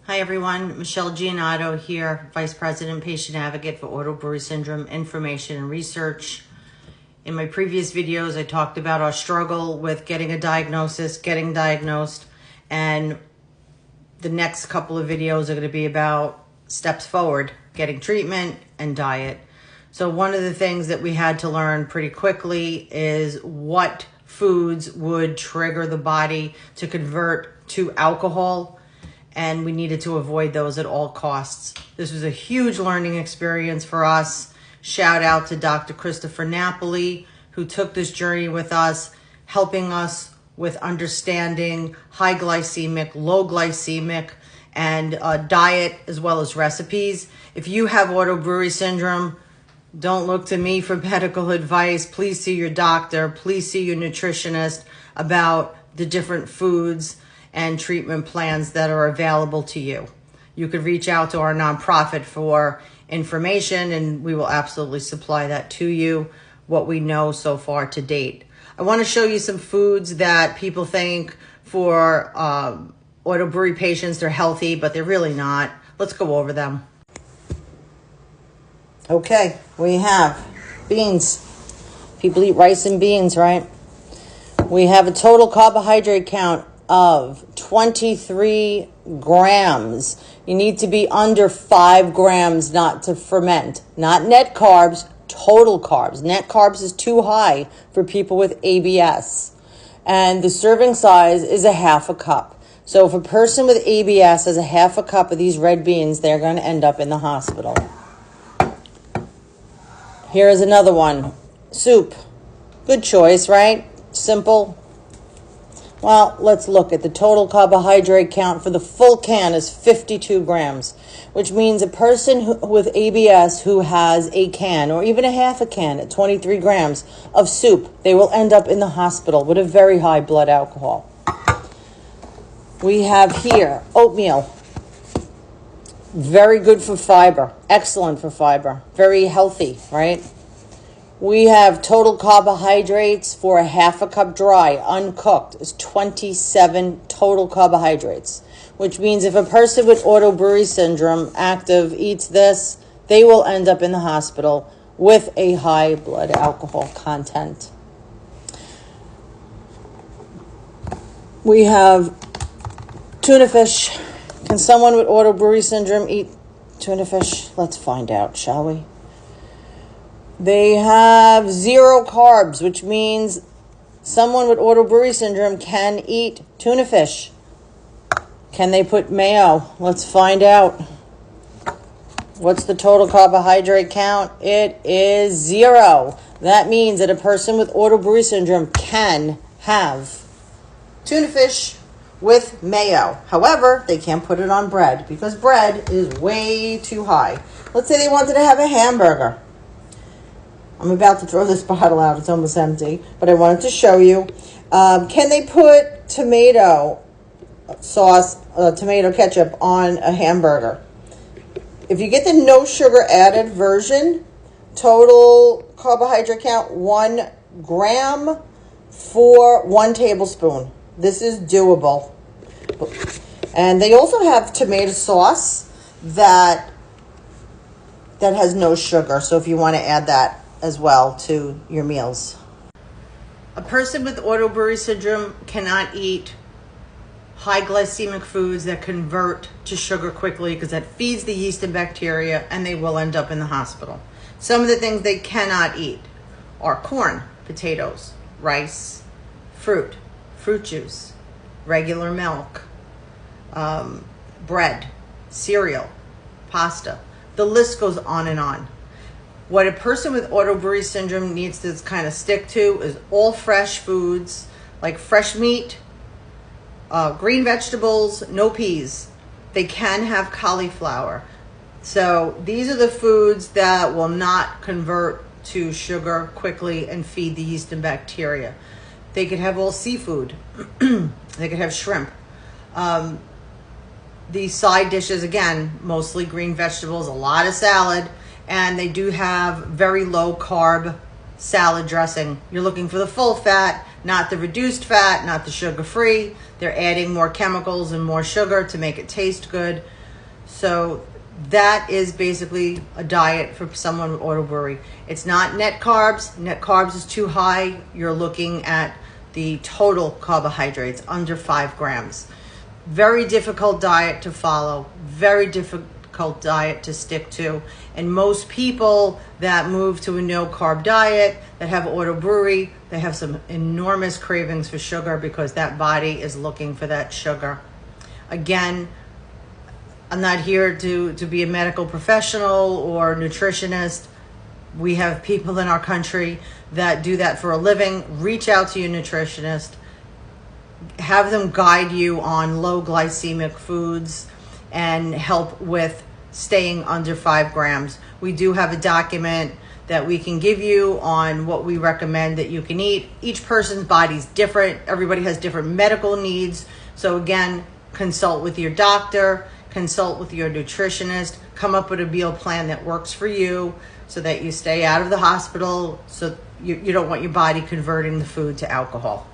Hi everyone, Michelle Giannato here, Vice President, Patient Advocate for Auto-Brewery Syndrome Information and Research. In my previous videos, I talked about our struggle with getting a diagnosis, getting diagnosed, and the next couple of videos are going to be about steps forward, getting treatment and diet. So one of the things that we had to learn pretty quickly is what foods would trigger the body to convert to alcohol, and we needed to avoid those at all costs. This was a huge learning experience for us. Shout out to Dr. Christopher Napoli, who took this journey with us, helping us with understanding high glycemic, low glycemic, and diet, as well as recipes. If you have auto-brewery syndrome, don't look to me for medical advice. Please see your doctor. Please see your nutritionist about the different foods and treatment plans that are available to you. You could reach out to our nonprofit for information, and we will absolutely supply that to you, what we know so far to date. I want to show you some foods that people think for auto brewery patients, they're healthy, but they're really not. Let's go over them. Okay, we have beans. People eat rice and beans, right? We have a total carbohydrate count of 23 grams. You need to be under 5 grams not to ferment. Not net carbs, total carbs. Net carbs is too high for people with ABS. And the serving size is a half a cup. So if a person with ABS has a half a cup of these red beans, they're going to end up in the hospital. Here is another one. Soup. Good choice, right? Simple. Well, let's look at the total carbohydrate count for the full can is 52 grams, which means a person with ABS who has a can or even a half a can at 23 grams of soup, they will end up in the hospital with a very high blood alcohol. We have here oatmeal. Very good for fiber, excellent for fiber, very healthy, right? We have total carbohydrates for a half a cup dry, uncooked, is 27 total carbohydrates, which means if a person with auto-brewery syndrome active eats this, they will end up in the hospital with a high blood alcohol content. We have tuna fish. Can someone with auto-brewery syndrome eat tuna fish? Let's find out, shall we? They have 0 carbs, which means someone with auto-brewery syndrome can eat tuna fish. Can they put mayo? Let's find out. What's the total carbohydrate count? It is 0. That means that a person with auto-brewery syndrome can have tuna fish with mayo. However, they can't put it on bread because bread is way too high. Let's say they wanted to have a hamburger. I'm about to throw this bottle out. It's almost empty, but I wanted to show you. Can they put tomato sauce, tomato ketchup on a hamburger? If you get the no sugar added version, total carbohydrate count 1 gram for 1 tablespoon. This is doable. And they also have tomato sauce that has no sugar. So if you want to add that as well to your meals. A person with auto-brewery syndrome cannot eat high glycemic foods that convert to sugar quickly because that feeds the yeast and bacteria and they will end up in the hospital. Some of the things they cannot eat are corn, potatoes, rice, fruit juice, regular milk, bread, cereal, pasta. The list goes on and on. What a person with auto-brewery syndrome needs to kind of stick to is all fresh foods, like fresh meat, green vegetables, no peas. They can have cauliflower. So these are the foods that will not convert to sugar quickly and feed the yeast and bacteria. They could have all seafood. They could have shrimp. These side dishes, again, mostly green vegetables, a lot of salad, and they do have very low carb salad dressing. You're looking for the full fat, not the reduced fat, not the sugar-free. They're adding more chemicals and more sugar to make it taste good. So that is basically a diet for someone with auto-brewery. It's not net carbs. Net carbs is too high. You're looking at the total carbohydrates, under 5 grams. Very difficult diet to follow, very difficult diet to stick to. And most people that move to a no-carb diet, that have auto-brewery, they have some enormous cravings for sugar because that body is looking for that sugar. Again, I'm not here to be a medical professional or nutritionist. We have people in our country that do that for a living. Reach out to your nutritionist. Have them guide you on low glycemic foods and help with staying under 5 grams. We do have a document that we can give you on what we recommend that you can eat. Each person's body's different. Everybody has different medical needs. So again, consult with your doctor, consult with your nutritionist, come up with a meal plan that works for you so that you stay out of the hospital, so you don't want your body converting the food to alcohol.